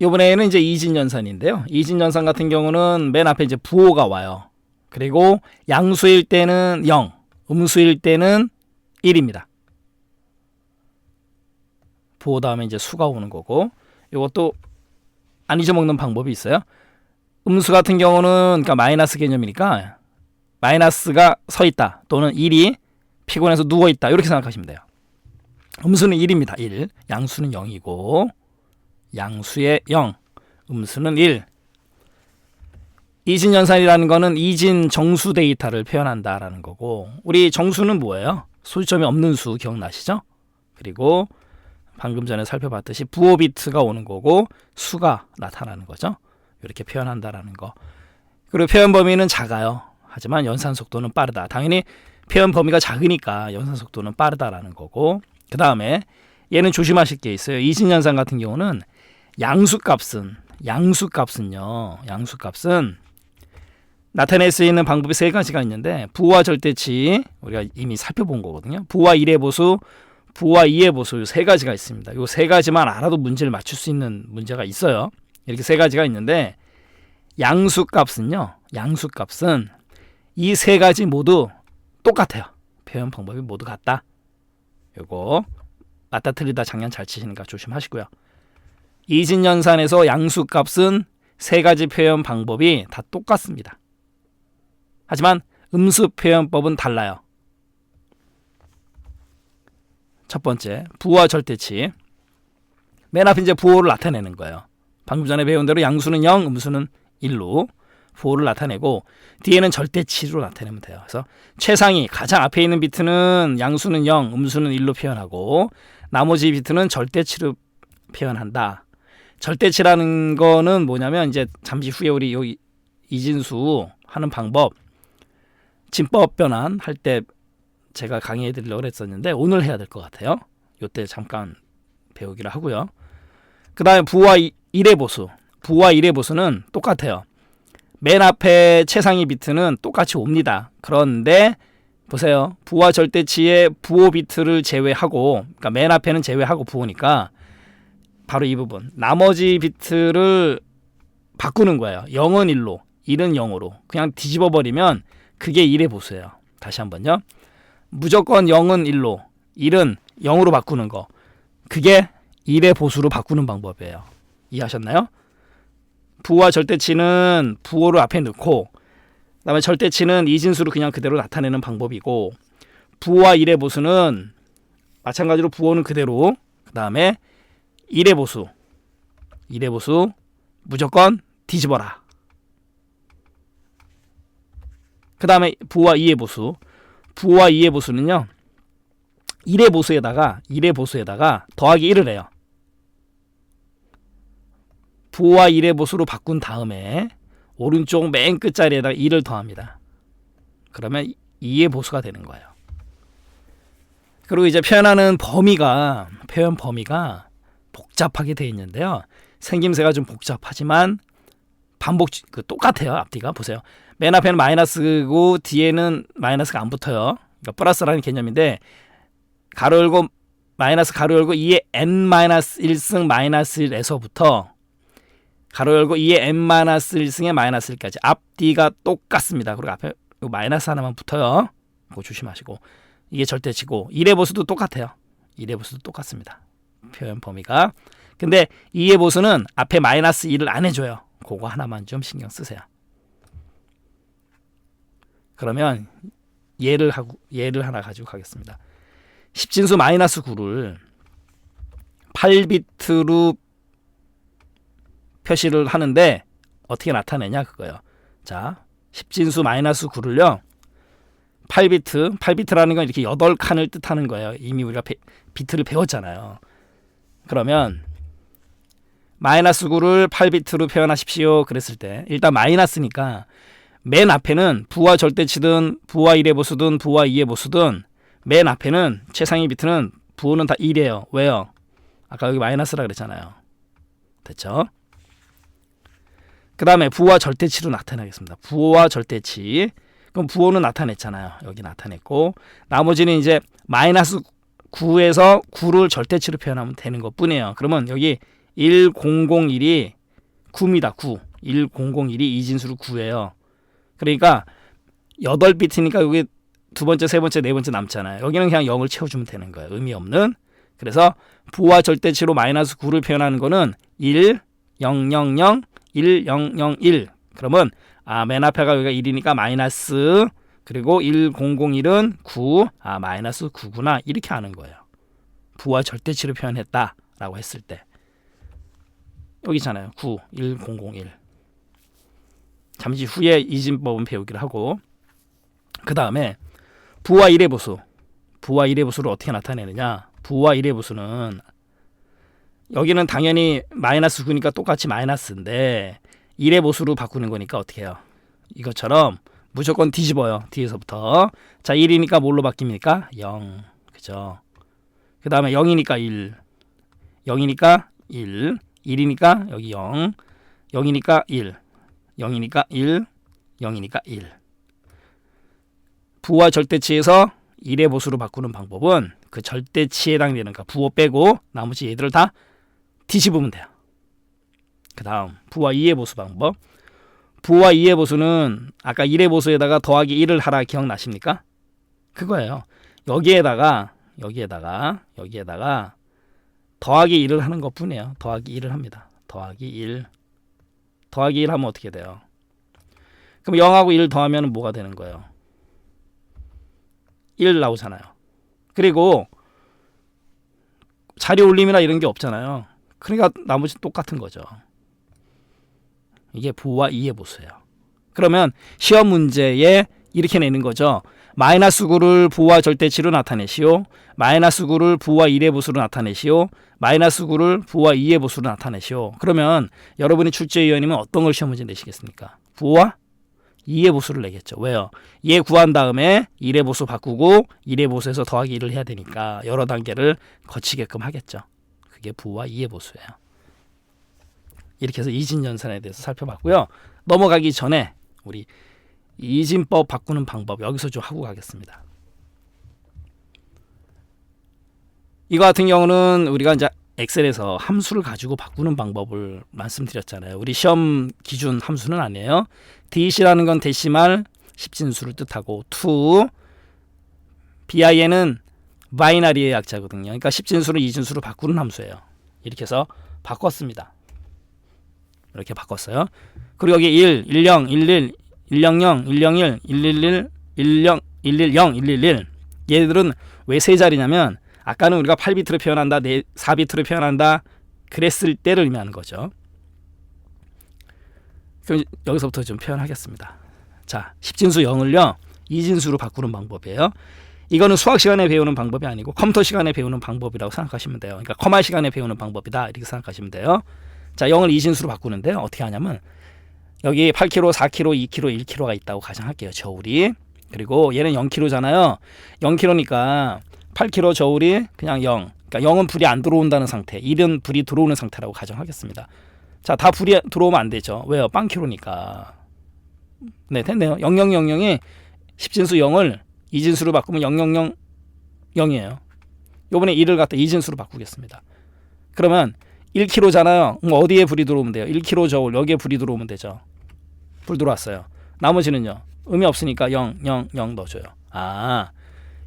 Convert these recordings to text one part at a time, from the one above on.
이번에는 이제 이진연산인데요. 이진연산 같은 경우는 맨 앞에 이제 부호가 와요. 그리고 양수일 때는 0, 음수일 때는 1입니다. 부호 다음에 이제 수가 오는 거고, 이것도 안 잊어먹는 방법이 있어요. 음수 같은 경우는 그러니까 마이너스 개념이니까 마이너스가 서 있다 또는 1이 피곤해서 누워 있다 이렇게 생각하시면 돼요. 음수는 1입니다. 1. 양수는 0이고 양수의 0, 음수는 1. 이진연산이라는 거는 이진 정수 데이터를 표현한다라는 거고, 우리 정수는 뭐예요? 소수점이 없는 수 기억나시죠? 그리고 방금 전에 살펴봤듯이 부호 비트가 오는 거고 수가 나타나는 거죠. 이렇게 표현한다라는 거. 그리고 표현 범위는 작아요. 하지만 연산 속도는 빠르다. 당연히 표현 범위가 작으니까 연산 속도는 빠르다라는 거고, 그 다음에 얘는 조심하실 게 있어요. 이진연산 같은 경우는 양수값은 나타낼 수 있는 방법이 세 가지가 있는데, 부호와 절대치 우리가 이미 살펴본 거거든요. 부호와 1의 보수, 부호와 2의 보수 세 가지가 있습니다. 이 세 가지만 알아도 문제를 맞출 수 있는 문제가 있어요. 이렇게 세 가지가 있는데, 양수값은 이 세 가지 모두 똑같아요. 표현 방법이 모두 같다. 요거 맞다 틀리다 장난 잘 치시니까 조심하시고요. 이진연산에서 양수값은 세 가지 표현 방법이 다 똑같습니다. 하지만 음수 표현법은 달라요. 첫 번째, 부호와 절대치. 맨 앞에 이제 부호를 나타내는 거예요. 방금 전에 배운 대로 양수는 0, 음수는 1로 부호를 나타내고, 뒤에는 절대치로 나타내면 돼요. 그래서 최상위 가장 앞에 있는 비트는 양수는 0, 음수는 1로 표현하고, 나머지 비트는 절대치로 표현한다. 절대치라는 거는 뭐냐면, 이제 잠시 후에 우리 여기 이진수 하는 방법, 진법 변환 할 때 제가 강의해 드리려고 했었는데 오늘 해야 될 것 같아요. 이때 잠깐 배우기로 하고요. 그 다음에 부호와 1의 보수. 부호와 1의 보수는 똑같아요. 맨 앞에 최상위 비트는 똑같이 옵니다. 그런데 보세요. 부호와 절대치의 부호 비트를 제외하고, 그러니까 맨 앞에는 제외하고 부호니까 바로 이 부분. 나머지 비트를 바꾸는 거예요. 0은 1로, 1은 0으로. 그냥 뒤집어 버리면 그게 1의 보수예요. 다시 한번요. 무조건 0은 1로, 1은 0으로 바꾸는 거. 그게 1의 보수로 바꾸는 방법이에요. 이해하셨나요? 부호와 절대치는 부호를 앞에 넣고, 그 다음에 절대치는 이진수로 그냥 그대로 나타내는 방법이고, 부호와 1의 보수는 마찬가지로 부호는 그대로, 그 다음에 1의 보수 무조건 뒤집어라. 그 다음에 부호와 2의 보수. 부호와 2의 보수는요, 1의 보수에다가 더하기 1을 해요. 부호와 1의 보수로 바꾼 다음에 오른쪽 맨 끝자리에다가 2를 더합니다. 그러면 2의 보수가 되는 거예요. 그리고 이제 표현 범위가 복잡하게 되어 있는데요. 생김새가 좀 복잡하지만 똑같아요. 앞뒤가 보세요. 맨 앞에는 마이너스고 뒤에는 마이너스가 안 붙어요. 그러니까 플러스라는 개념인데, 가로 열고 마이너스 가로 열고 2의 n-1승 마이너스 1에서부터 가로 열고 2의 n-1승의 마이너스 1까지 앞뒤가 똑같습니다. 그리고 앞에 마이너스 하나만 붙어요. 그거 조심하시고. 이게 절대치고, 1의 보수도 똑같아요. 1의 보수도 똑같습니다. 표현 범위가. 근데 2의 보수는 앞에 마이너스 1을 안 해줘요. 그거 하나만 좀 신경 쓰세요. 그러면 예를 하나 가지고 가겠습니다. 10진수 마이너스 9를 8비트로 표시를 하는데 어떻게 나타내냐 그거예요. 자, 10진수 마이너스 9를요. 8비트라는 건 이렇게 8칸을 뜻하는 거예요. 이미 우리가 비트를 배웠잖아요. 그러면 마이너스 9를 8비트로 표현하십시오. 그랬을 때 일단 마이너스니까 맨 앞에는 부호와 절대치든 부호와 1의 보수든 부호와 2의 보수든 맨 앞에는 최상위 비트는 부호는 다 1이에요. 왜요? 아까 여기 마이너스라 그랬잖아요. 됐죠? 그 다음에 부호와 절대치로 나타내겠습니다. 부호와 절대치. 그럼 부호는 나타냈잖아요. 여기 나타냈고, 나머지는 이제 마이너스 9에서 9를 절대치로 표현하면 되는 것 뿐이에요. 그러면 여기 1001이 9입니다. 9. 1001이 이진수로 9예요. 그러니까 8비트니까 여기 두 번째, 세 번째, 네 번째 남잖아요. 여기는 그냥 0을 채워주면 되는 거예요. 의미 없는. 그래서 부와 절대치로 마이너스 9를 표현하는 거는 1, 0, 0, 0, 1, 0, 0, 1. 그러면 맨 앞에가 여기가 1이니까 마이너스, 그리고 1001은 9, 마이너스 9구나, 이렇게 하는 거예요. 부와 절대치로 표현했다라고 했을 때 여기 있잖아요. 9, 1001. 잠시 후에 이진법은 배우기로 하고, 그 다음에 부와 1의 보수. 부와 1의 보수를 어떻게 나타내느냐. 부와 1의 보수는 여기는 당연히 마이너스 9니까 똑같이 마이너스인데 1의 보수로 바꾸는 거니까 어떻게 해요? 이것처럼 무조건 뒤집어요. 뒤에서부터. 자, 1이니까 뭘로 바뀝니까? 0. 그죠? 그 다음에 0이니까 1. 0이니까 1. 1이니까 여기 0. 0이니까 1. 0이니까 1. 0이니까 1. 부와 절대치에서 1의 보수로 바꾸는 방법은 그 절대치에 해당되는 부호 빼고 나머지 얘들을 다 뒤집으면 돼요. 그 다음 부와 2의 보수 방법. 부와 2의 보수는 아까 1의 보수에다가 더하기 1을 하라 기억나십니까? 그거예요. 여기에다가 더하기 1을 하는 것뿐이에요. 더하기 1을 합니다. 더하기 1. 더하기 1 하면 어떻게 돼요? 그럼 0하고 1 더하면 뭐가 되는 거예요? 1 나오잖아요. 그리고 자리 올림이나 이런 게 없잖아요. 그러니까 나머지 똑같은 거죠. 이게 부와 2의 보수예요. 그러면 시험 문제에 이렇게 내는 거죠. 마이너스 9를 부와 절대치로 나타내시오. 마이너스 9를 부와 1의 보수로 나타내시오. 마이너스 9를 부와 2의 보수로 나타내시오. 그러면 여러분이 출제위원이면 어떤 걸 시험 문제 내시겠습니까? 부와 2의 보수를 내겠죠. 왜요? 얘 구한 다음에 1의 보수 바꾸고 1의 보수에서 더하기 1을 해야 되니까 여러 단계를 거치게끔 하겠죠. 그게 부와 2의 보수예요. 이렇게 해서 이진연산에 대해서 살펴봤고요. 넘어가기 전에 우리 이진법 바꾸는 방법 여기서 좀 하고 가겠습니다. 이거 같은 경우는 우리가 이제 엑셀에서 함수를 가지고 바꾸는 방법을 말씀드렸잖아요. 우리 시험 기준 함수는 아니에요. DC라는 건 데시말 10진수를 뜻하고 to BIN은 바이너리의 약자거든요. 그러니까 10진수를 2진수로 바꾸는 함수예요. 이렇게 해서 바꿨습니다. 이렇게 바꿨어요. 그리고 여기 1, 10, 11, 100, 101, 111, 10, 110, 111 얘들은 왜 세 자리냐면 아까는 우리가 8비트로 표현한다, 4비트로 표현한다 그랬을 때를 의미하는 거죠. 그럼 여기서부터 좀 표현하겠습니다. 자, 10진수 0을요 2진수로 바꾸는 방법이에요. 이거는 수학 시간에 배우는 방법이 아니고 컴퓨터 시간에 배우는 방법이라고 생각하시면 돼요. 그러니까 커마 시간에 배우는 방법이다 이렇게 생각하시면 돼요. 자, 0을 2진수로 바꾸는데 어떻게 하냐면 여기 8kg, 4kg, 2kg, 1kg가 있다고 가정할게요. 저울이. 그리고 얘는 0kg잖아요. 0kg니까 8kg 저울이 그냥 0. 그러니까 0은 불이 안 들어온다는 상태. 1은 불이 들어오는 상태라고 가정하겠습니다. 자, 다 불이 들어오면 안 되죠. 왜요? 빵키로니까. 네, 됐네요. 0000이 10진수 0을 2진수로 바꾸면 000 0이에요. 요번에 1을 갖다 2진수로 바꾸겠습니다. 그러면 1kg잖아요. 그럼 어디에 불이 들어오면 돼요? 1kg 저울 여기에 불이 들어오면 되죠. 불 들어왔어요. 나머지는요. 의미 없으니까 0, 0, 0 넣어줘요.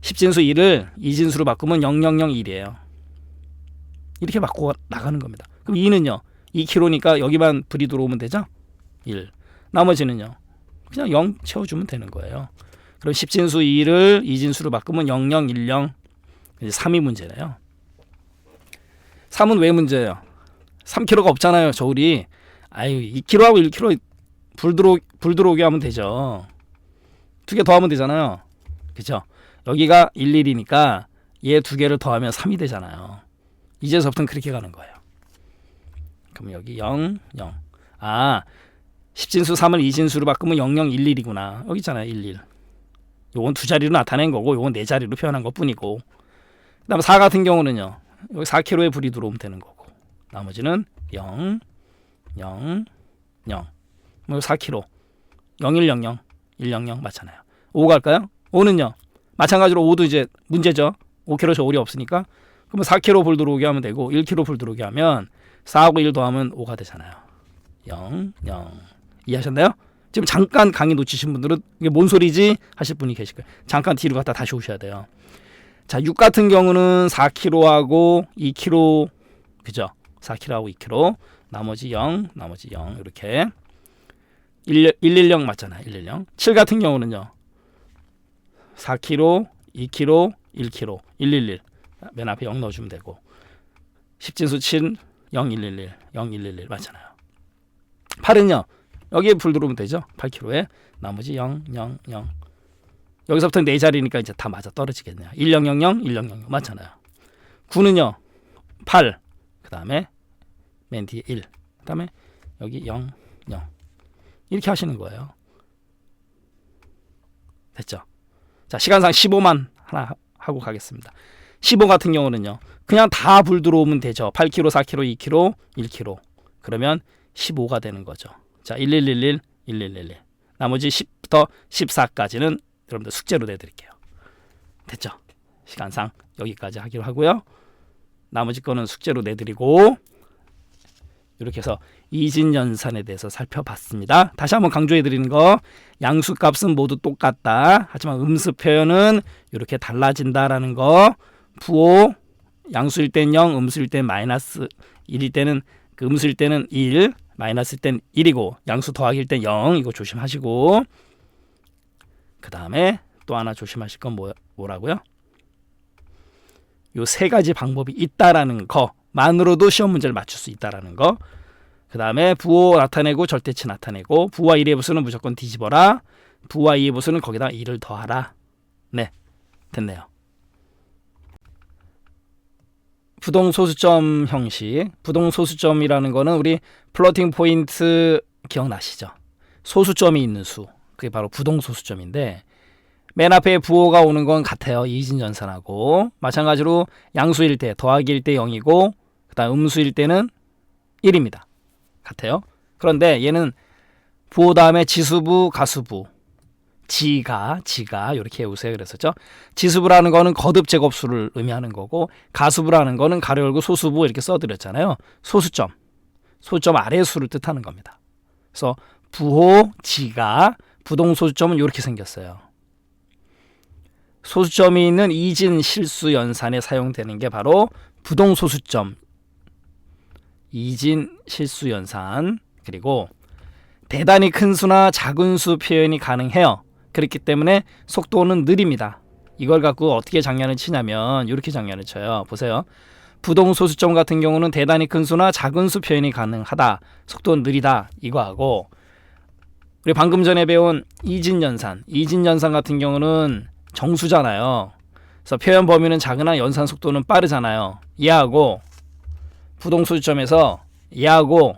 10진수 1을 2진수로 바꾸면 0001이에요. 이렇게 바꾸고 나가는 겁니다. 그럼 2는요. 2kg니까 여기만 불이 들어오면 되죠? 1. 나머지는요. 그냥 0 채워주면 되는 거예요. 그럼 10진수 2를 2진수로 바꾸면 0010. 이제 3이 문제네요. 3은 왜 문제예요? 3kg가 없잖아요. 저울이. 2kg하고 1kg 불 들어오게 하면 되죠. 두 개 더하면 되잖아요. 그죠? 여기가 11이니까 얘 두 개를 더하면 3이 되잖아요. 이제서부터는 그렇게 가는 거예요. 그럼 여기 0, 0. 10진수 3을 2진수로 바꾸면 0011이구나. 여기 있잖아요. 11. 요건 두 자리로 나타낸 거고 요건 네 자리로 표현한 것뿐이고. 그 다음에 4 같은 경우는요. 여기 4kg의 불이 들어오면 되는 거고. 나머지는 0, 0, 0. 4kg. 0100, 100 맞잖아요. 5 갈까요? 5는요. 마찬가지로 5도 이제 문제죠. 5kg 저울이 없으니까 그러면 4km 불 들어오게 하면 되고 1km 불 들어오게 하면 4하고 1 더하면 5가 되잖아요. 0, 0. 이해하셨나요? 지금 잠깐 강의 놓치신 분들은 이게 뭔 소리지 하실 분이 계실 거예요. 잠깐 뒤로 갔다 다시 오셔야 돼요. 자, 6 같은 경우는 4km하고 2km, 그죠? 4km하고 2km, 나머지 0, 나머지 0 이렇게 110 맞잖아요. 110. 7 같은 경우는요. 4km, 2km, 1km, 111. 맨 앞에 0 넣어주면 되고 10진수 7, 0, 111, 0, 111 맞잖아요. 8은요. 여기에 불 들어오면 되죠. 8km에 나머지 0, 0, 0. 여기서부터 4자리니까 이제 다 맞아 떨어지겠네요. 1000, 1000 맞잖아요. 9는요. 8. 그 다음에 맨 뒤에 1. 그 다음에 여기 0, 0. 이렇게 하시는 거예요. 됐죠? 자, 시간상 15만 하나 하고 가겠습니다. 15 같은 경우는요. 그냥 다 불 들어오면 되죠. 8km, 4km, 2km, 1km. 그러면 15가 되는 거죠. 자, 1111, 1111. 나머지 10부터 14까지는 여러분들 숙제로 내드릴게요. 됐죠? 시간상 여기까지 하기로 하고요. 나머지 거는 숙제로 내드리고 이렇게 해서 이진연산에 대해서 살펴봤습니다. 다시 한번 강조해드리는 거, 양수값은 모두 똑같다. 하지만 음수 표현은 이렇게 달라진다라는 거. 부호 양수일 땐 0, 음수일 땐 마이너스 1일 때는 그 음수일 때는 1, 마이너스일 땐 1이고 양수 더하기일 땐 0. 이거 조심하시고 그 다음에 또 하나 조심하실 건 뭐라고요? 요 세 가지 방법이 있다라는 거만으로도 시험 문제를 맞출 수 있다라는 거. 그 다음에 부호 나타내고 절대치 나타내고 부호와 1의 보수는 무조건 뒤집어라. 부호와 2의 보수는 거기다 1을 더하라. 네, 됐네요. 부동소수점 형식. 부동소수점이라는 거는 우리 플로팅 포인트 기억나시죠? 소수점이 있는 수. 그게 바로 부동소수점인데 맨 앞에 부호가 오는 건 같아요. 이진연산하고. 마찬가지로 양수일 때 더하기일 때 0이고 그 다음 음수일 때는 1입니다. 같아요. 그런데 얘는 부호 다음에 지수부, 가수부. 지가 이렇게 외우세요. 그랬었죠. 지수부라는 거는 거듭 제곱수를 의미하는 거고 가수부라는 거는 가로 열고 소수부 이렇게 써드렸잖아요. 소수점 아래 수를 뜻하는 겁니다. 그래서 부호, 지가, 부동소수점은 이렇게 생겼어요. 소수점이 있는 이진 실수 연산에 사용되는 게 바로 부동소수점, 이진 실수 연산. 그리고 대단히 큰 수나 작은 수 표현이 가능해요. 그렇기 때문에 속도는 느립니다. 이걸 갖고 어떻게 장난을 치냐면 이렇게 장난을 쳐요. 보세요. 부동소수점 같은 경우는 대단히 큰 수나 작은 수 표현이 가능하다. 속도는 느리다. 이거하고 우리 방금 전에 배운 이진연산 같은 경우는 정수잖아요. 그래서 표현 범위는 작으나 연산 속도는 빠르잖아요. 얘하고 부동소수점에서 얘하고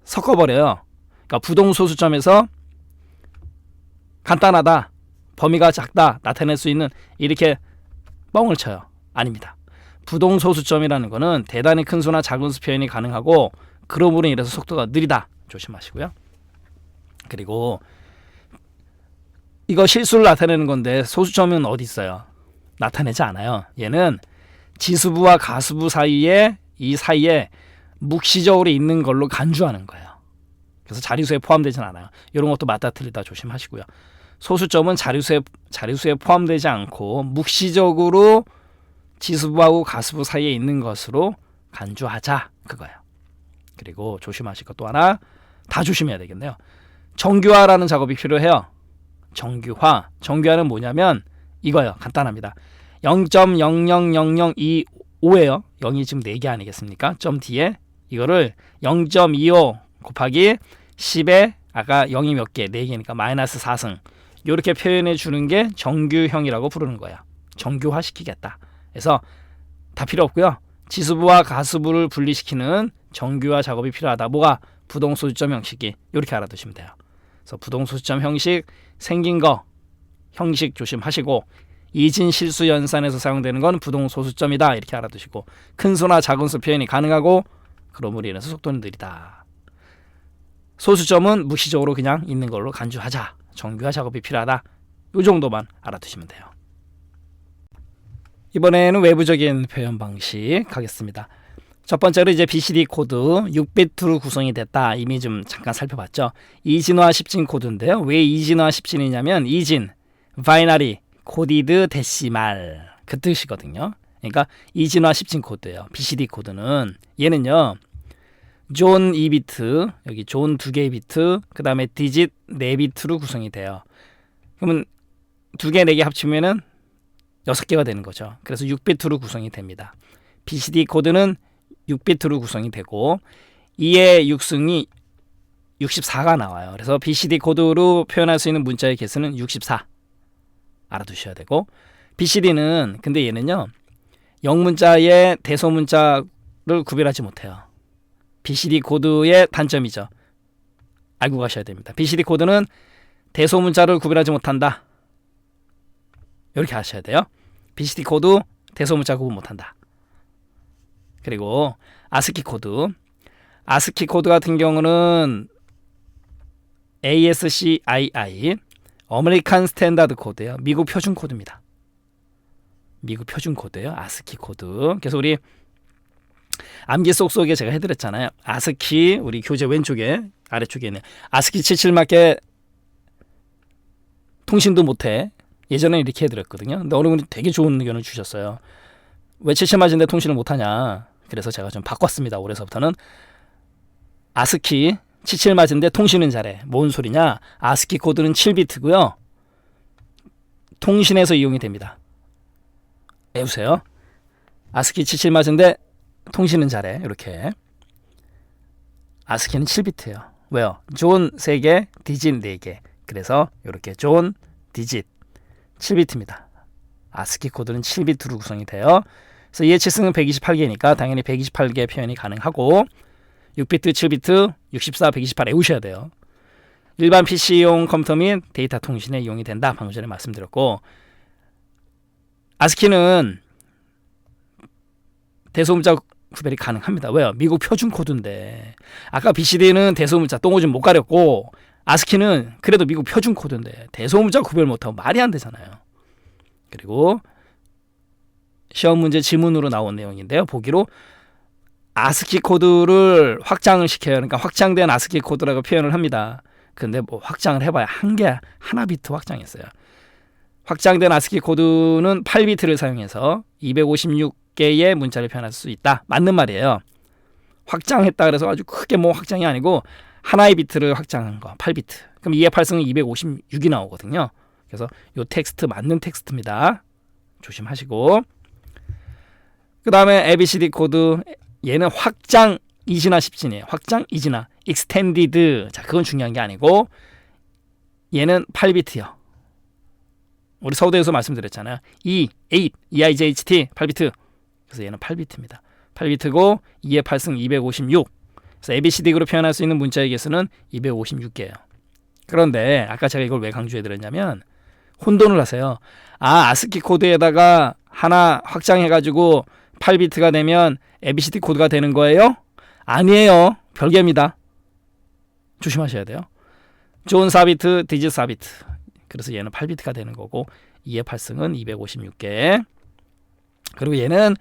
섞어버려요. 그러니까 부동소수점에서 간단하다, 범위가 작다 나타낼 수 있는 이렇게 뻥을 쳐요. 아닙니다. 부동소수점이라는 거는 대단히 큰 수나 작은 수 표현이 가능하고 그러므로 인해서 속도가 느리다. 조심하시고요. 그리고 이거 실수를 나타내는 건데 소수점은 어디 있어요? 나타내지 않아요. 얘는 지수부와 가수부 사이에 묵시적으로 있는 걸로 간주하는 거예요. 그래서 자리수에 포함되진 않아요. 이런 것도 맞다 틀리다 조심하시고요. 소수점은 자리수에 포함되지 않고 묵시적으로 지수부하고 가수부 사이에 있는 것으로 간주하자 그거예요. 그리고 조심하실 것 또 하나 다 조심해야 되겠네요. 정규화라는 작업이 필요해요. 정규화는 뭐냐면 이거예요. 간단합니다. 0.0000255예요. 0이 지금 4개 아니겠습니까? 점 뒤에 이거를 0.25 곱하기 10에 아까 0이 몇 개? 4개니까 마이너스 4승 이렇게 표현해 주는 게 정규형이라고 부르는 거예요. 정규화 시키겠다. 그래서 다 필요 없고요. 지수부와 가수부를 분리시키는 정규화 작업이 필요하다. 뭐가? 부동소수점 형식이. 이렇게 알아두시면 돼요. 그래서 부동소수점 형식 생긴 거 형식 조심하시고 이진 실수 연산에서 사용되는 건 부동소수점이다. 이렇게 알아두시고 큰 수나 작은 수 표현이 가능하고 그러므로 인해서 속도는 느리다. 소수점은 묵시적으로 그냥 있는 걸로 간주하자. 정규화 작업이 필요하다. 이 정도만 알아두시면 돼요. 이번에는 외부적인 표현 방식 가겠습니다. 첫 번째로 이제 BCD 코드 6비트로 구성이 됐다. 이미 좀 잠깐 살펴봤죠. 이진화 10진 코드인데요. 왜 이진화 10진이냐면 이진, 바이너리, 코디드, 데시말 그 뜻이거든요. 그러니까 이진화 10진 코드예요. BCD 코드는 얘는요. 존 2비트, 여기 존 2개의 비트, 그 다음에 디짓 4비트로 구성이 돼요. 그러면 2개, 4개 합치면은 6개가 되는 거죠. 그래서 6비트로 구성이 됩니다. BCD 코드는 6비트로 구성이 되고 2의 6승이 64가 나와요. 그래서 BCD 코드로 표현할 수 있는 문자의 개수는 64 알아두셔야 되고 BCD는 근데 얘는요. 영문자의 대소문자를 구별하지 못해요. BCD 코드의 단점이죠. 알고 가셔야 됩니다. BCD 코드는 대소문자를 구별하지 못한다. 이렇게 하셔야 돼요. BCD 코드 대소문자 구분 못한다. 그리고 아스키 코드. 아스키 코드 같은 경우는 ASCII 어메리칸 스탠다드 코드예요. 미국 표준 코드입니다. 미국 표준 코드예요. 아스키 코드. 그래서 우리 암기 쏙쏙에 제가 해드렸잖아요. 아스키 우리 교재 왼쪽에 아래쪽에 있는 아스키 77맞게 통신도 못해. 예전에 이렇게 해드렸거든요. 근데 어느 분이 되게 좋은 의견을 주셨어요. 왜 77맞은데 통신을 못하냐. 그래서 제가 좀 바꿨습니다. 올해서부터는 아스키 77맞은데 통신은 잘해. 뭔 소리냐. 아스키 코드는 7비트고요. 통신에서 이용이 됩니다. 외우세요. 아스키 77맞은데 통신은 잘해. 이렇게 아스키는 7비트예요. 왜요? 존 3개, 디짓 4개. 그래서 이렇게 존, 디짓 7비트입니다. 아스키 코드는 7비트로 구성이 돼요. 그래서 EHS는 128개니까 당연히 128개 표현이 가능하고 6비트, 7비트, 64, 128 외우셔야 돼요. 일반 PC용 컴퓨터 및 데이터 통신에 이용이 된다. 방금 전에 말씀드렸고 아스키는 대소문자 구별이 가능합니다. 왜요? 미국 표준 코드인데 아까 BCD는 대소문자 똥오줌 못 가렸고 아스키는 그래도 미국 표준 코드인데 대소문자 구별 못하고 말이 안 되잖아요. 그리고 시험 문제 지문으로 나온 내용인데요. 보기로 아스키 코드를 확장을 시켜요. 그러니까 확장된 아스키 코드라고 표현을 합니다. 근데 뭐 확장을 해봐야 하나 비트 확장했어요. 확장된 아스키 코드는 8비트를 사용해서 256개의 문자를 표현할 수 있다. 맞는 말이에요. 확장했다 그래서 아주 크게 뭐 확장이 아니고 하나의 비트를 확장한 거 8비트. 그럼 2의 8승은 256이 나오거든요. 그래서 이 텍스트 맞는 텍스트입니다. 조심하시고 그 다음에 ABCD 코드 얘는 확장 이진화 10진이에요. 확장 이진화 extended. 자, 그건 중요한 게 아니고 얘는 8비트요. 우리 서울대에서 말씀드렸잖아요. EIJHT 8비트. 그래서 얘는 8비트입니다. 8비트고 2의 8승 256. 그래서 ABCD로 표현할 수 있는 문자의 개수는 256개예요. 그런데 아까 제가 이걸 왜 강조해드렸냐면 혼돈을 하세요. 아스키 코드에다가 하나 확장해가지고 8비트가 되면 ABCD 코드가 되는 거예요? 아니에요. 별개입니다. 조심하셔야 돼요. 존 4비트, 디짓 4비트. 그래서 얘는 8비트가 되는 거고 2의 8승은 256개. 그리고 얘는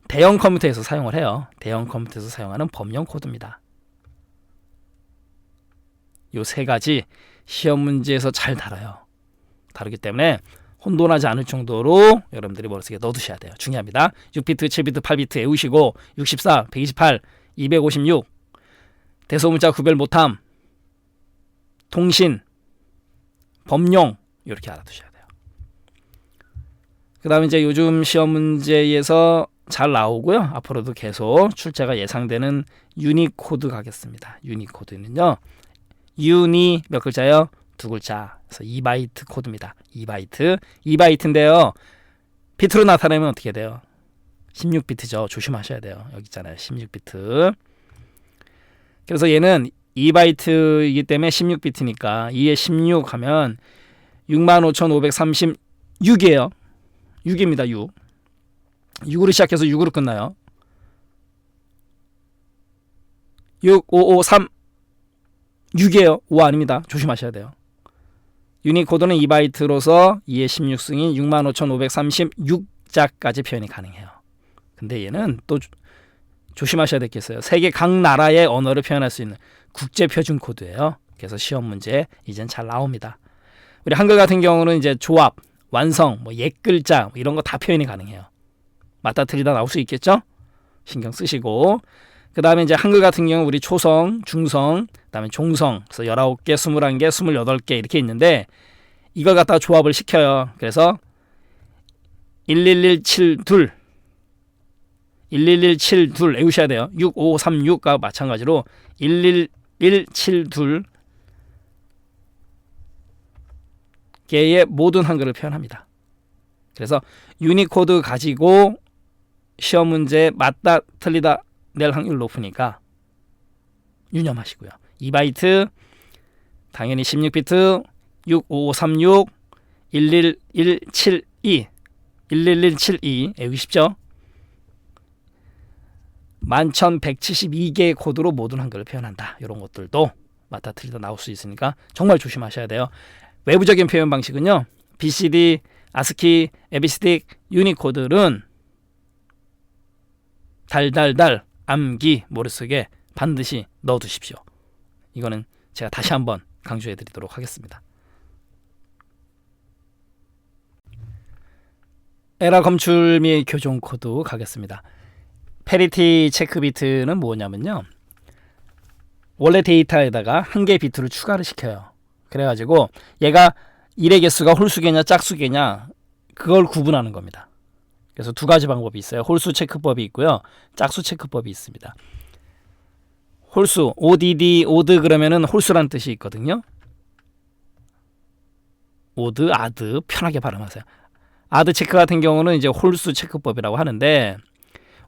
대형 컴퓨터에서 사용을 해요. 대형 컴퓨터에서 사용하는 범용 코드입니다. 요 세 가지 시험 문제에서 잘 다루기 때문에 혼돈하지 않을 정도로 여러분들이 머릿속에 넣어두셔야 돼요. 중요합니다. 6비트, 7비트, 8비트 외우시고 64, 128, 256 대소문자 구별 못함 통신 범용 이렇게 알아두셔야 돼요. 그 다음에 이제 요즘 시험 문제에서 잘 나오고요. 앞으로도 계속 출제가 예상되는 유니코드 가겠습니다. 유니코드는요. 유니 몇 글자요? 2글자. 그래서 2바이트 코드입니다. 2바이트인데요. 비트로 나타내면 어떻게 돼요? 16비트죠. 조심하셔야 돼요. 여기 있잖아요. 16비트. 그래서 얘는 2바이트이기 때문에 16비트니까 2에 16 하면 65,536이에요. 6입니다. 6. 6으로 시작해서 6으로 끝나요. 6, 5, 5, 3 6이에요. 5 아닙니다. 조심하셔야 돼요. 유니코드는 2바이트로서 2의 16승인 글자까지 표현이 가능해요. 근데 얘는 또 조심하셔야 되겠어요. 세계 각 나라의 언어를 표현할 수 있는 국제 표준 코드예요. 그래서 시험 문제 이젠 잘 나옵니다. 우리 한글 같은 경우는 이제 조합, 완성, 뭐 옛글자 이런 거 다 표현이 가능해요. 맞다 틀리다 나올 수 있겠죠? 신경 쓰시고 그 다음에 이제 한글 같은 경우 우리 초성, 중성, 그 다음에 종성 그래서 19개, 21개, 28개 이렇게 있는데 이걸 갖다가 조합을 시켜요. 그래서 11172 외우셔야 돼요. 6536과 마찬가지로 11172 개의 모든 한글을 표현합니다. 그래서 유니코드 가지고 시험 문제 맞다 틀리다 낼 확률 높으니까 유념하시고요. 2바이트 당연히 16비트 6536 11172 외우기 쉽죠? 1172개의 코드로 모든 한글을 표현한다. 이런 것들도 맞다 틀리다 나올 수 있으니까 정말 조심하셔야 돼요. 외부적인 표현 방식은요. BCD, 아스키, 에비스틱, 유니코드는 달달달 암기 머릿속에 반드시 넣어두십시오. 이거는 제가 다시 한번 강조해드리도록 하겠습니다. 에라 검출 및 교정 코드 가겠습니다. 페리티 체크 비트는 뭐냐면요. 원래 데이터에다가 한 개의 비트를 추가를 시켜요. 그래가지고 얘가 1의 개수가 홀수개냐 짝수개냐 그걸 구분하는 겁니다. 그래서 두 가지 방법이 있어요. 홀수 체크법이 있고요. 짝수 체크법이 있습니다. 홀수, ODD, 오드 그러면은 홀수란 뜻이 있거든요. 오드, 아드 편하게 발음하세요. 아드 체크 같은 경우는 이제 홀수 체크법이라고 하는데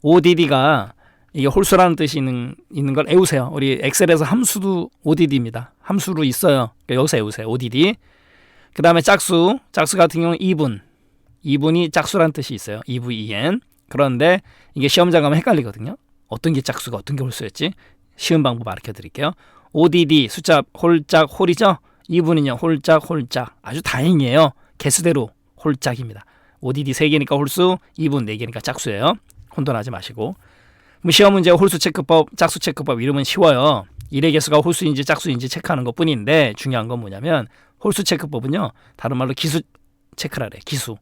ODD가 이게 홀수라는 뜻이 있는 걸 외우세요. 우리 엑셀에서 함수도 ODD입니다. 함수로 있어요. 그러니까 여기서 외우세요. ODD. 그 다음에 짝수 같은 경우는 2분이 짝수라는 뜻이 있어요. 2VEN. 그런데 이게 시험장 가면 헷갈리거든요. 어떤 게 짝수가 어떤 게 홀수였지? 쉬운 방법 알려 드릴게요. ODD 숫자 홀짝 홀이죠. 2분은요 홀짝 아주 다행이에요. 개수대로 홀짝입니다. ODD 3개니까 홀수, 2분 4개니까 짝수예요. 혼돈하지 마시고. 시험 문제 홀수 체크법, 짝수 체크법 이름은 쉬워요. 1의 개수가 홀수인지 짝수인지 체크하는 것 뿐인데 중요한 건 뭐냐면 홀수 체크법은요. 다른 말로 기수 체크라 그래. 기수.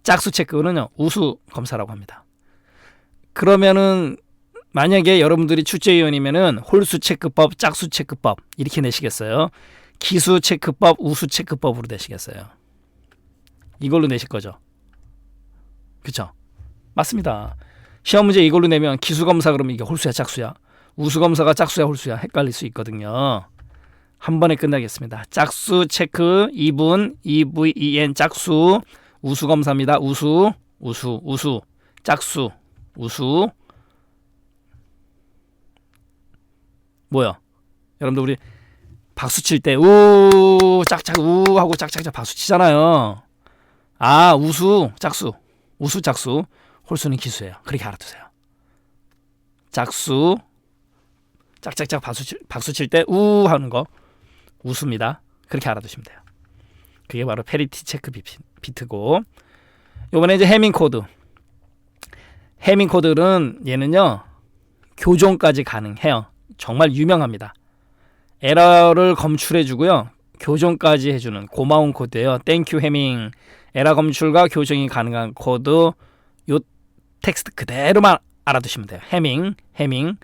짝수 체크는요. 우수 검사라고 합니다. 그러면은 만약에 여러분들이 출제위원이면은 홀수 체크법, 짝수 체크법 이렇게 내시겠어요? 기수 체크법, 우수 체크법으로 내시겠어요? 이걸로 내실 거죠? 그쵸? 맞습니다. 시험 문제 이걸로 내면 기수 검사 그러면 이게 홀수야 짝수야? 우수 검사가 짝수야 홀수야? 헷갈릴 수 있거든요. 한 번에 끝나겠습니다. 짝수 체크 2분 2VEN 짝수 우수 검사입니다. 우수 짝수 우수 뭐야? 여러분들 우리 박수 칠 때 우 짝짝 우 하고 짝짝짝 박수 치잖아요. 아 우수 짝수 우수 짝수 홀수는 기수예요. 그렇게 알아두세요. 짝수 짝짝짝 박수 칠 때 우 하는 거 우수입니다. 그렇게 알아두시면 돼요. 그게 바로 페리티 체크 비트고 요번에 이제 해밍 코드는 얘는요 교정까지 가능해요. 정말 유명합니다. 에러를 검출해주고요 교정까지 해주는 고마운 코드예요. 땡큐 해밍. 에러 검출과 교정이 가능한 코드. 요 텍스트 그대로만 알아두시면 돼요. 해밍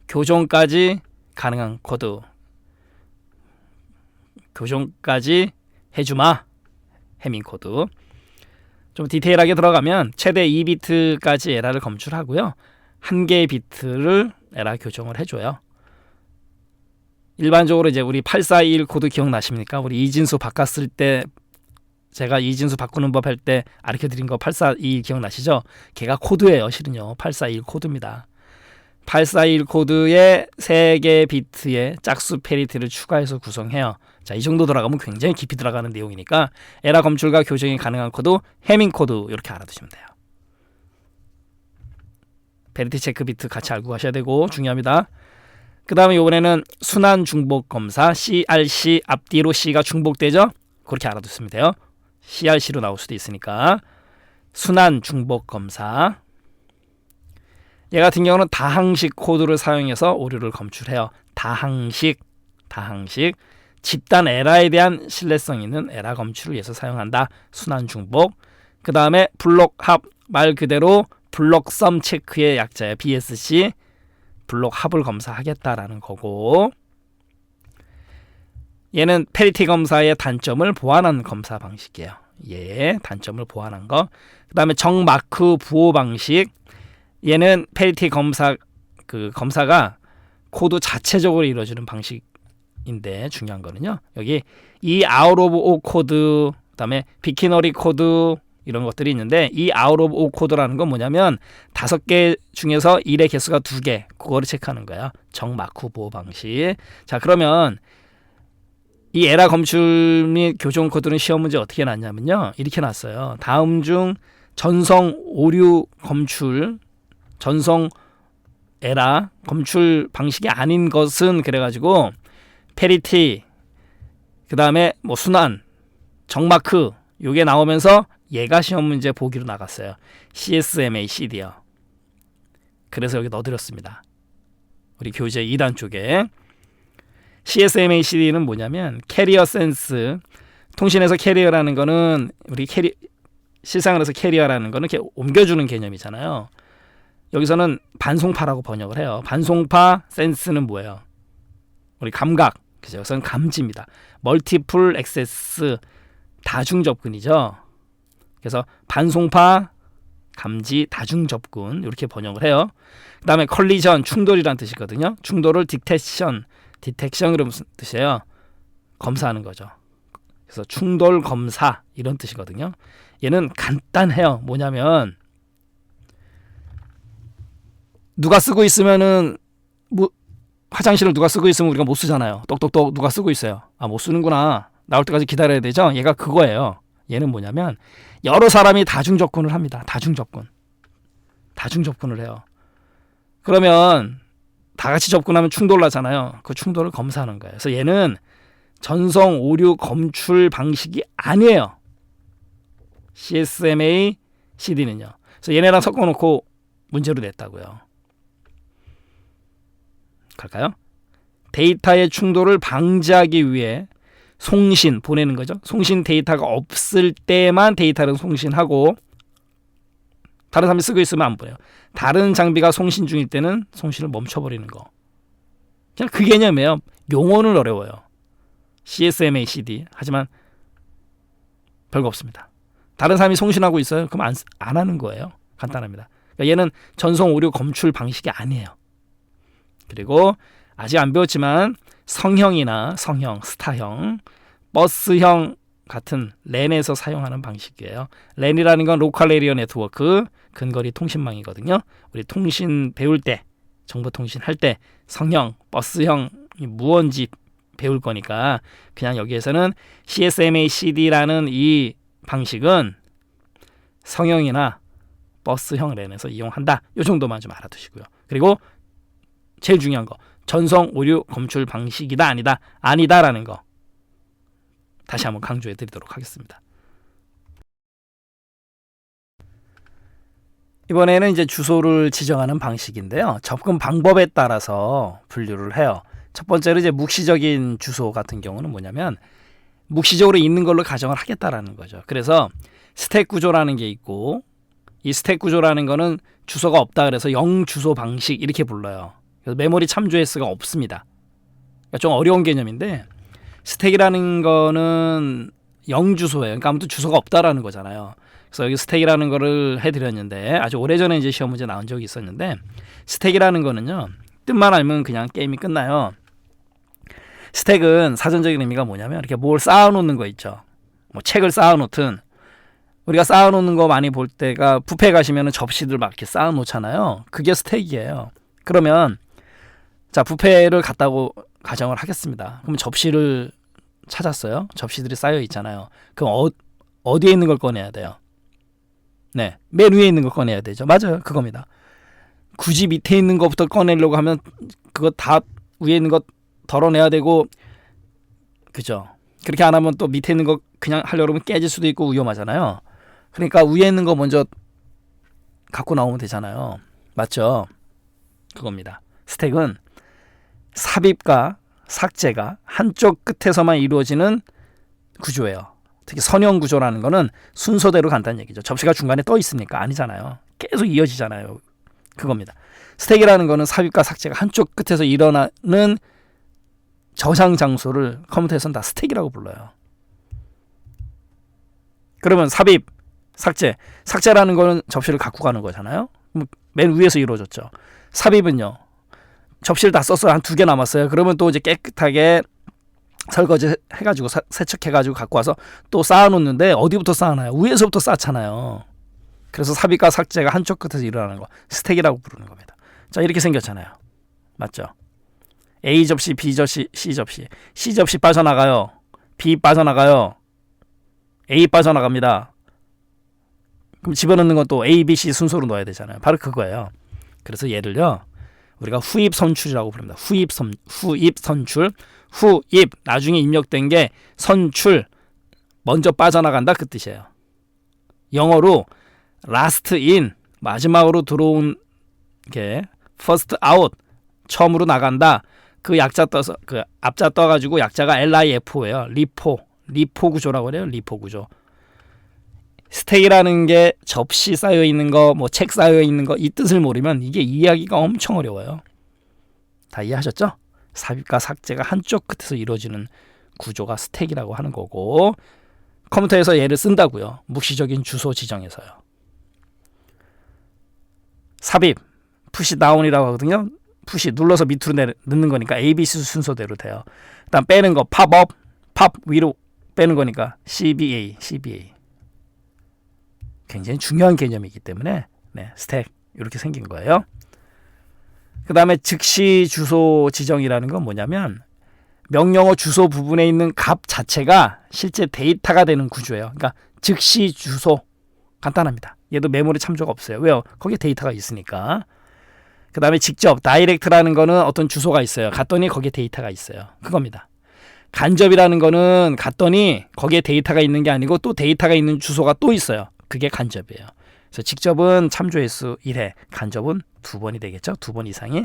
교정까지 가능한 코드. 교정까지 해주마. 해밍 코드. 좀 디테일하게 들어가면 최대 2비트까지 에러를 검출하고요. 한 개의 비트를 에러 교정을 해줘요. 일반적으로 이제 우리 8421 코드 기억나십니까? 우리 이진수 바꿨을 때 제가 이진수 바꾸는 법 할 때 가르쳐드린 거 8421 기억나시죠? 걔가 코드예요. 실은요. 8421 코드입니다. 841 코드의 3개 비트의 짝수 페리티를 추가해서 구성해요. 자, 이 정도 들어가면 굉장히 깊이 들어가는 내용이니까 에러 검출과 교정이 가능한 코드, 해밍 코드 이렇게 알아두시면 돼요. 페리티 체크 비트 같이 알고 가셔야 되고 중요합니다. 그 다음에 이번에는 순환 중복 검사 CRC 앞뒤로 C가 중복되죠? 그렇게 알아두시면 돼요. CRC로 나올 수도 있으니까 순환 중복 검사. 얘 같은 경우는 다항식 코드를 사용해서 오류를 검출해요. 다항식 집단 에라에 대한 신뢰성 있는 에라 검출을 위해서 사용한다. 순환 중복. 그 다음에 블록 합, 말 그대로 블록 썸 체크의 약자예요. BSC, 블록 합을 검사하겠다라는 거고, 얘는 페리티 검사의 단점을 보완한 검사 방식이에요. 예, 단점을 보완한 거. 그 다음에 정마크 부호 방식. 얘는 페리티 검사, 검사가 코드 자체적으로 이루어지는 방식인데 중요한 거는요, 여기 이 아웃 오브 오 코드, 그 다음에 비키너리 코드, 이런 것들이 있는데, 이 아웃 오브 오 코드라는 건 뭐냐면 5개 중에서 1의 개수가 2개, 그거를 체크하는 거예요. 정마크 부호 방식. 자, 그러면 이 에라 검출 및 교정 코드는 시험 문제 어떻게 났냐면요, 이렇게 났어요. 다음 중 전성 오류 검출, 전성 에라 검출 방식이 아닌 것은, 그래가지고 페리티, 그 다음에 뭐 순환, 정마크, 요게 나오면서 얘가 시험 문제 보기로 나갔어요. CSMA CD요. 그래서 여기 넣어드렸습니다. 우리 교재 2단 쪽에. CSMA CD는 뭐냐면 캐리어 센스. 통신에서 캐리어라는 거는 우리 실생활에서 캐리어라는 거는 이렇게 옮겨주는 개념이잖아요. 여기서는 반송파라고 번역을 해요. 반송파, 센스는 뭐예요? 우리 감각. 그죠? 여기서는 감지입니다. 멀티플 액세스, 다중 접근이죠. 그래서 반송파, 감지, 다중 접근, 이렇게 번역을 해요. 그 다음에 컬리전, 충돌이라는 뜻이거든요. 충돌을 디텍션으로 무슨 뜻이에요? 검사하는 거죠. 그래서 충돌 검사, 이런 뜻이거든요. 얘는 간단해요. 뭐냐면 누가 쓰고 있으면은 화장실을 누가 쓰고 있으면 우리가 못 쓰잖아요. 똑똑똑 누가 쓰고 있어요. 아, 못 쓰는구나. 나올 때까지 기다려야 되죠. 얘가 그거예요. 얘는 뭐냐면 여러 사람이 다중 접근을 합니다. 다중 접근을 해요. 그러면 다 같이 접근하면 충돌 나잖아요. 그 충돌을 검사하는 거예요. 그래서 얘는 전성 오류 검출 방식이 아니에요. CSMA CD는요. 그래서 얘네랑 섞어놓고 문제로 냈다고요. 갈까요? 데이터의 충돌을 방지하기 위해 송신, 보내는 거죠. 송신 데이터가 없을 때만 데이터를 송신하고, 다른 사람이 쓰고 있으면 안 보내요. 다른 장비가 송신 중일 때는 송신을 멈춰버리는 거. 그냥 그 개념이에요. 용어는 어려워요. CSMA CD. 하지만 별거 없습니다. 다른 사람이 송신하고 있어요. 그럼 안 하는 거예요. 간단합니다. 그러니까 얘는 전송 오류 검출 방식이 아니에요. 그리고 아직 안 배웠지만 성형이나 스타형, 버스형 같은 랜에서 사용하는 방식이에요. 랜이라는 건 로컬 에리어 네트워크, 근거리 통신망이거든요. 우리 통신 배울 때, 정보통신 할 때 성형, 버스형 무언지 배울 거니까 그냥 여기에서는 CSMA CD라는 이 방식은 성형이나 버스형 랜에서 이용한다. 이 정도만 좀 알아두시고요. 그리고 제일 중요한 거, 전송 오류 검출 방식이다 아니다라는 거 다시 한번 강조해 드리도록 하겠습니다. 이번에는 이제 주소를 지정하는 방식인데요. 접근 방법에 따라서 분류를 해요. 첫 번째로 이제 묵시적인 주소 같은 경우는 뭐냐면 묵시적으로 있는 걸로 가정을 하겠다라는 거죠. 그래서 스택 구조라는 게 있고, 이 스택 구조라는 거는 주소가 없다 그래서 0 주소 방식 이렇게 불러요. 그래서 메모리 참조 횟수가 없습니다. 그러니까 좀 어려운 개념인데, 스택이라는 거는 0 주소예요. 그러니까 아무튼 주소가 없다라는 거잖아요. 그래서 여기 스택이라는 거를 해드렸는데, 아주 오래전에 이제 시험 문제 나온 적이 있었는데, 스택이라는 거는요, 뜻만 알면 그냥 게임이 끝나요. 스택은 사전적인 의미가 뭐냐면 이렇게 뭘 쌓아놓는 거 있죠. 뭐 책을 쌓아놓든, 우리가 쌓아놓는 거 많이 볼 때가 뷔페 가시면 접시들 막 이렇게 쌓아놓잖아요. 그게 스택이에요. 그러면 자, 뷔페를 갔다고 가정을 하겠습니다. 그럼 접시를 찾았어요. 접시들이 쌓여 있잖아요. 그럼 어디에 있는 걸 꺼내야 돼요? 네, 맨 위에 있는 걸 꺼내야 되죠. 맞아요, 그겁니다. 굳이 밑에 있는 것부터 꺼내려고 하면 그거 다 위에 있는 거 덜어내야 되고, 그죠? 그렇게 안 하면 또 밑에 있는 거 그냥 하려고 하면 깨질 수도 있고 위험하잖아요. 그러니까 위에 있는 거 먼저 갖고 나오면 되잖아요. 맞죠? 그겁니다. 스택은 삽입과 삭제가 한쪽 끝에서만 이루어지는 구조예요. 특히 선형 구조라는 거는 순서대로 간다는 얘기죠. 접시가 중간에 떠 있으니까 아니잖아요. 계속 이어지잖아요. 그겁니다. 스택이라는 거는 삽입과 삭제가 한쪽 끝에서 일어나는 저장 장소를 컴퓨터에서는 다 스택이라고 불러요. 그러면 삽입, 삭제라는 거는 접시를 갖고 가는 거잖아요. 맨 위에서 이루어졌죠. 삽입은요. 접시를 다 썼어요. 한 2개 남았어요. 그러면 또 이제 깨끗하게 설거지 해가지고 세척해가지고 갖고 와서 또 쌓아놓는데 어디부터 쌓아놔요? 위에서부터 쌓잖아요. 그래서 삽입과 삭제가 한쪽 끝에서 일어나는 거 스택이라고 부르는 겁니다. 자, 이렇게 생겼잖아요. 맞죠? A 접시, B 접시, C 접시. C 접시 빠져나가요. B 빠져나가요. A 빠져나갑니다. 그럼 집어넣는 건 또 A, B, C 순서로 넣어야 되잖아요. 바로 그거예요. 그래서 얘를요. 우리가 후입 선출이라고 부릅니다. 후입 선출. 후입 나중에 입력된 게 선출 먼저 빠져나간다 그 뜻이에요. 영어로 last in 마지막으로 들어온 게 first out 처음으로 나간다. 그 약자 떠서 그 앞자 떠가지고 약자가 LIFO예요. 리포 구조라고 그래요. 리포 구조. 스택이라는 게 접시 쌓여 있는 거, 뭐 책 쌓여 있는 거 이 뜻을 모르면 이게 이해하기가 엄청 어려워요. 다 이해하셨죠? 삽입과 삭제가 한쪽 끝에서 이루어지는 구조가 스택이라고 하는 거고 컴퓨터에서 얘를 쓴다고요. 묵시적인 주소 지정에서요. 삽입, 푸시 다운이라고 하거든요. 푸시 눌러서 밑으로 넣는 거니까 ABC 순서대로 돼요. 일단 빼는 거 팝업, 팝 위로 빼는 거니까 CBA. 굉장히 중요한 개념이기 때문에 스택 이렇게 생긴 거예요. 그 다음에 즉시 주소 지정이라는 건 뭐냐면 명령어 주소 부분에 있는 값 자체가 실제 데이터가 되는 구조예요. 그러니까 즉시 주소 간단합니다. 얘도 메모리 참조가 없어요. 왜요? 거기에 데이터가 있으니까. 그 다음에 직접 다이렉트라는 거는 어떤 주소가 있어요. 갔더니 거기에 데이터가 있어요. 그겁니다. 간접이라는 거는 갔더니 거기에 데이터가 있는 게 아니고 또 데이터가 있는 주소가 또 있어요. 그게 간접이에요. 그래서 직접은 참조 횟수 1회, 간접은 2번이 되겠죠. 2번 이상이.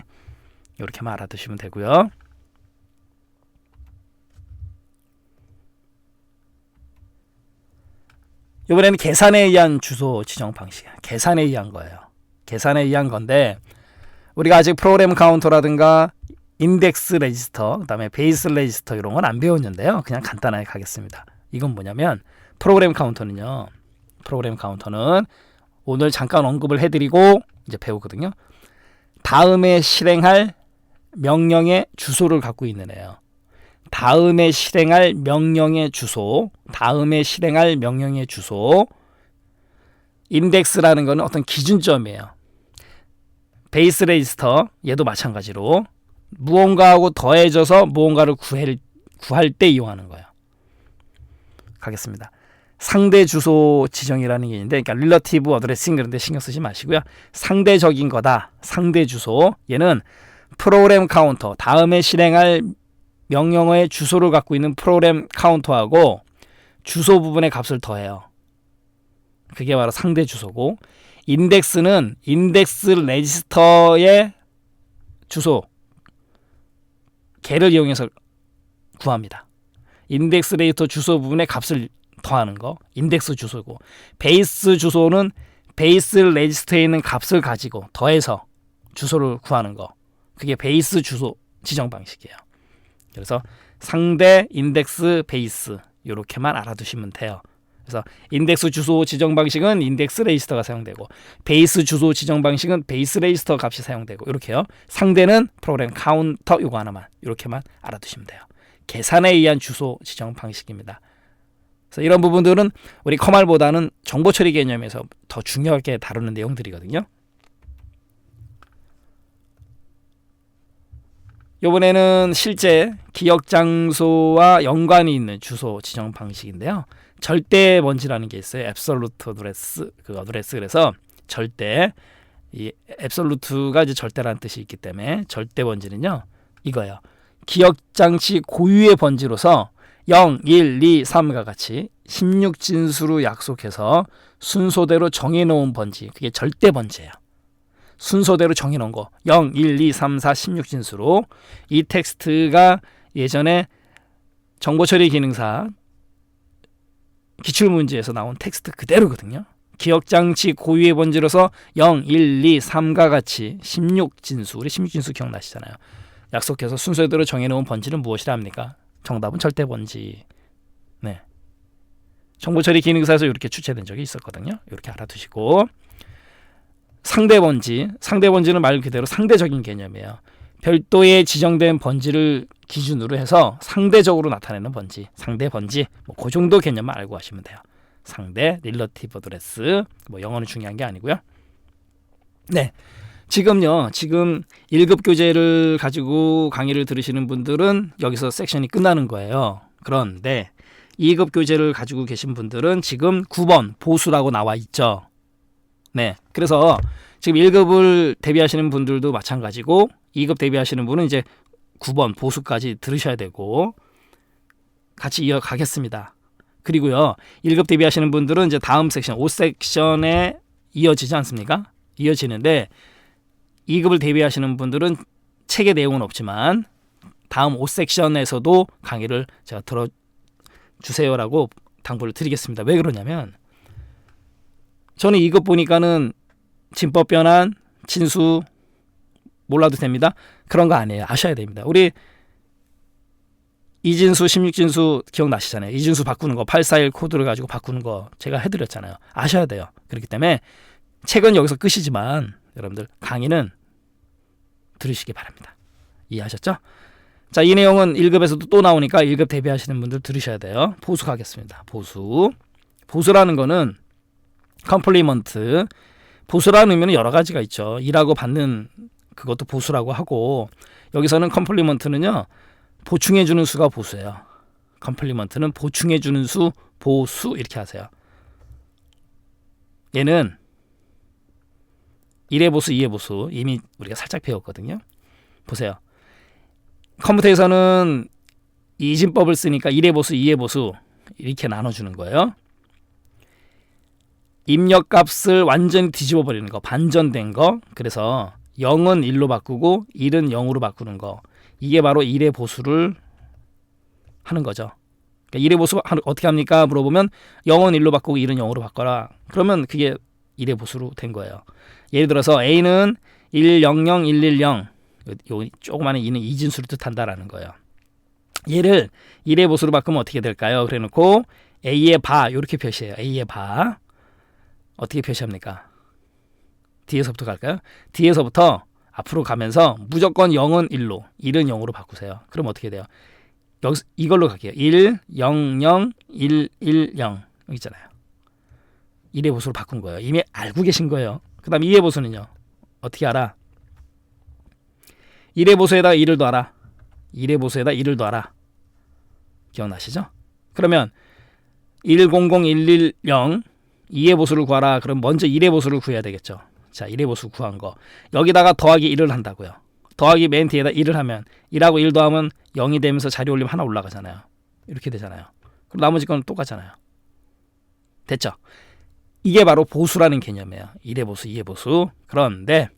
이렇게만 알아두시면 되고요. 이번에는 계산에 의한 주소 지정 방식. 계산에 의한 거예요. 계산에 의한 건데 우리가 아직 프로그램 카운터라든가 인덱스 레지스터, 그다음에 베이스 레지스터 이런 건 안 배웠는데요. 그냥 간단하게 가겠습니다. 이건 뭐냐면 프로그램 카운터는 오늘 잠깐 언급을 해드리고 이제 배우거든요. 다음에 실행할 명령의 주소를 갖고 있는 애예요. 다음에 실행할 명령의 주소. 인덱스라는 거는 어떤 기준점이에요. 베이스 레지스터 얘도 마찬가지로 무언가하고 더해져서 무언가를 구할 때 이용하는 거예요. 가겠습니다. 상대 주소 지정이라는 게 있는데, 그러니까 릴러티브 어드레싱 그런 데 신경 쓰지 마시고요. 상대적인 거다. 상대 주소. 얘는 프로그램 카운터, 다음에 실행할 명령어의 주소를 갖고 있는 프로그램 카운터하고 주소 부분의 값을 더해요. 그게 바로 상대 주소고, 인덱스는 인덱스 레지스터의 주소 개를 이용해서 구합니다. 인덱스 레지스터 주소 부분의 값을 더하는 거 인덱스 주소고, 베이스 주소는 베이스 레지스터에 있는 값을 가지고 더해서 주소를 구하는 거, 그게 베이스 주소 지정 방식이에요. 그래서 상대, 인덱스, 베이스 이렇게만 알아두시면 돼요. 그래서 인덱스 주소 지정 방식은 인덱스 레지스터가 사용되고, 베이스 주소 지정 방식은 베이스 레지스터 값이 사용되고, 이렇게요. 상대는 프로그램 카운터 요거 하나만 이렇게만 알아두시면 돼요. 계산에 의한 주소 지정 방식입니다. 그래서 이런 부분들은 우리 커말보다는 정보 처리 개념에서 더 중요하게 다루는 내용들이거든요. 이번에는 실제 기억 장소와 연관이 있는 주소 지정 방식인데요. 절대 번지라는 게 있어요. 앱솔루트 어드레스, 그래서 절대, 이 앱솔루트가 이제 절대라는 뜻이 있기 때문에 절대 번지는요 이거예요. 기억 장치 고유의 번지로서 0, 1, 2, 3과 같이 16진수로 약속해서 순서대로 정해놓은 번지, 그게 절대 번지예요. 순서대로 정해놓은 거 0, 1, 2, 3, 4, 16진수로 이 텍스트가 예전에 정보처리 기능사 기출문제에서 나온 텍스트 그대로거든요. 기억장치 고유의 번지로서 0, 1, 2, 3과 같이 16진수, 우리 16진수 기억나시잖아요. 약속해서 순서대로 정해놓은 번지는 무엇이라 합니까? 정답은 절대 번지. 네. 정보처리 기능사에서 이렇게 출제된 적이 있었거든요. 이렇게 알아두시고, 상대 번지, 상대 번지는 말 그대로 상대적인 개념이에요. 별도의 지정된 번지를 기준으로 해서 상대적으로 나타내는 번지, 상대 번지, 그 정도 개념만 알고 하시면 돼요. 상대, 릴러티브 어드레스, 영어는 중요한 게 아니고요. 네, 지금 1급 교재를 가지고 강의를 들으시는 분들은 여기서 섹션이 끝나는 거예요. 그런데 2급 교재를 가지고 계신 분들은 지금 9번 보수라고 나와 있죠. 네, 그래서 지금 1급을 대비하시는 분들도 마찬가지고 2급 대비하시는 분은 이제 9번 보수까지 들으셔야 되고 같이 이어가겠습니다. 그리고요, 1급 대비하시는 분들은 이제 다음 섹션 5섹션에 이어지지 않습니까? 이어지는데 2급을 대비하시는 분들은 책의 내용은 없지만 다음 5섹션에서도 강의를 제가 들어주세요라고 당부를 드리겠습니다. 왜 그러냐면 저는 2급 보니까는 진법 변환, 진수 몰라도 됩니다. 그런 거 아니에요. 아셔야 됩니다. 우리 이진수, 16진수 기억나시잖아요. 이진수 바꾸는 거 841 코드를 가지고 바꾸는 거 제가 해드렸잖아요. 아셔야 돼요. 그렇기 때문에 책은 여기서 끝이지만 여러분들 강의는 들으시기 바랍니다. 이해하셨죠? 자, 이 내용은 1급에서도 또 나오니까 1급 대비하시는 분들 들으셔야 돼요. 보수 가겠습니다. 보수라는 거는 컴플리먼트, 보수라는 의미는 여러 가지가 있죠. 일하고 받는 그것도 보수라고 하고, 여기서는 컴플리먼트는요, 보충해주는 수가 보수예요. 컴플리먼트는 보충해주는 수, 보수 이렇게 하세요. 얘는 1의 보수, 2의 보수 이미 우리가 살짝 배웠거든요. 보세요. 컴퓨터에서는 이진법을 쓰니까 1의 보수, 2의 보수 이렇게 나눠주는 거예요. 입력값을 완전히 뒤집어 버리는 거, 반전된 거. 그래서 0은 1로 바꾸고 1은 0으로 바꾸는 거. 이게 바로 1의 보수를 하는 거죠. 그러니까 1의 보수 어떻게 합니까? 물어보면 0은 1로 바꾸고 1은 0으로 바꿔라. 그러면 그게 1의 보수로 된 거예요. 예를 들어서 A는 100, 110, 요 조그마한 2는 이진수를 뜻한다라는 거예요. 얘를 1의 보수로 바꾸면 어떻게 될까요? 그래놓고 A의 바 이렇게 표시해요. A의 바 어떻게 표시합니까? 뒤에서부터 갈까요? 뒤에서부터 앞으로 가면서 무조건 0은 1로, 1은 0으로 바꾸세요. 그럼 어떻게 돼요? 여기서 이걸로 갈게요. 1, 0, 0, 1, 1, 0 여기 있잖아요. 1의 보수로 바꾼 거예요. 이미 알고 계신 거예요. 그 다음 2의 보수는요. 어떻게 알아? 1의 보수에다 1을 더하라. 1의 보수에다 1을 더하라. 기억나시죠? 그러면 100, 110 2의 보수를 구하라. 그럼 먼저 1의 보수를 구해야 되겠죠. 자, 1의 보수 구한 거. 여기다가 더하기 1을 한다고요. 더하기 맨 뒤에다 1을 하면 1하고 1 더하면 0이 되면서 자리 올리면 하나 올라가잖아요. 이렇게 되잖아요. 그럼 나머지 건 똑같잖아요. 됐죠? 이게 바로 보수라는 개념이에요. 1의 보수, 2의 보수. 그런데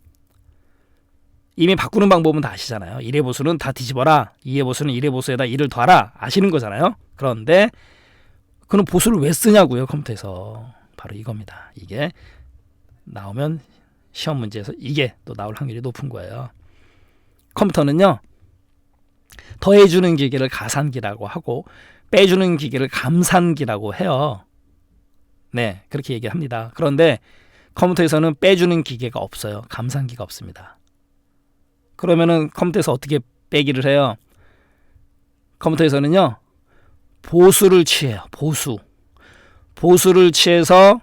이미 바꾸는 방법은 다 아시잖아요. 1의 보수는 다 뒤집어라. 2의 보수는 1의 보수에다 1을 더하라. 아시는 거잖아요. 그런데 그럼 보수를 왜 쓰냐고요, 컴퓨터에서. 바로 이겁니다. 이게 나오면 시험 문제에서 이게 또 나올 확률이 높은 거예요. 컴퓨터는요, 더해주는 기계를 가산기라고 하고 빼주는 기계를 감산기라고 해요. 네, 그렇게 얘기합니다. 그런데 컴퓨터에서는 빼주는 기계가 없어요. 감산기가 없습니다. 그러면은 컴퓨터에서 어떻게 빼기를 해요? 컴퓨터에서는요, 보수를 취해요. 보수를 취해서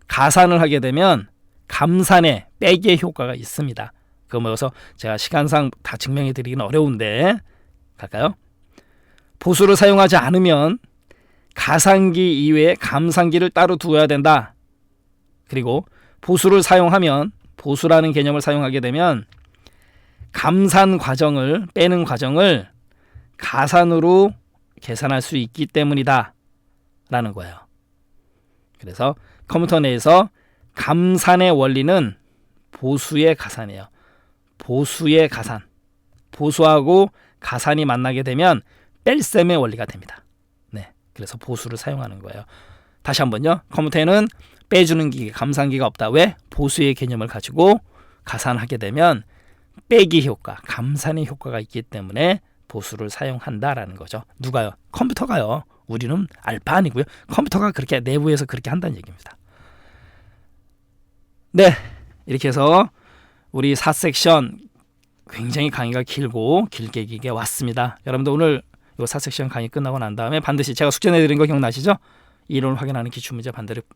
가산을 하게 되면 감산의 빼기의 효과가 있습니다. 그거 뭐여서 제가 시간상 다 증명해 드리기는 어려운데 갈까요? 보수를 사용하지 않으면 가산기 이외에 감산기를 따로 두어야 된다. 그리고 보수를 사용하면, 보수라는 개념을 사용하게 되면 감산 과정을, 빼는 과정을 가산으로 계산할 수 있기 때문이다 라는 거예요. 그래서 컴퓨터 내에서 감산의 원리는 보수의 가산이에요. 보수의 가산. 보수하고 가산이 만나게 되면 뺄셈의 원리가 됩니다. 네, 그래서 보수를 사용하는 거예요. 다시 한번요. 컴퓨터에는 빼주는 기계, 감산기가 없다. 왜? 보수의 개념을 가지고 가산하게 되면 빼기 효과, 감산의 효과가 있기 때문에 보수를 사용한다라는 거죠. 누가요? 컴퓨터가요. 우리는 알 바 아니고요. 컴퓨터가 그렇게 내부에서 그렇게 한다는 얘기입니다. 네, 이렇게 해서 우리 4섹션 굉장히 강의가 길게 길게 왔습니다. 여러분들 오늘 이 4섹션 강의 끝나고 난 다음에 반드시 제가 숙제 내드린 거 기억나시죠? 이론을 확인하는 기출문제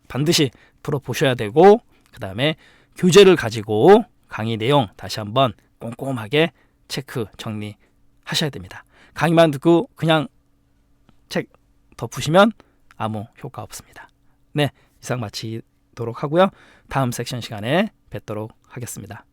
반드시 풀어보셔야 되고, 그 다음에 교재를 가지고 강의 내용 다시 한번 꼼꼼하게 체크 정리하셔야 됩니다. 강의만 듣고 그냥 책 덮으시면 아무 효과 없습니다. 네, 이상 마치도록 하고요. 다음 섹션 시간에 뵙도록 하겠습니다.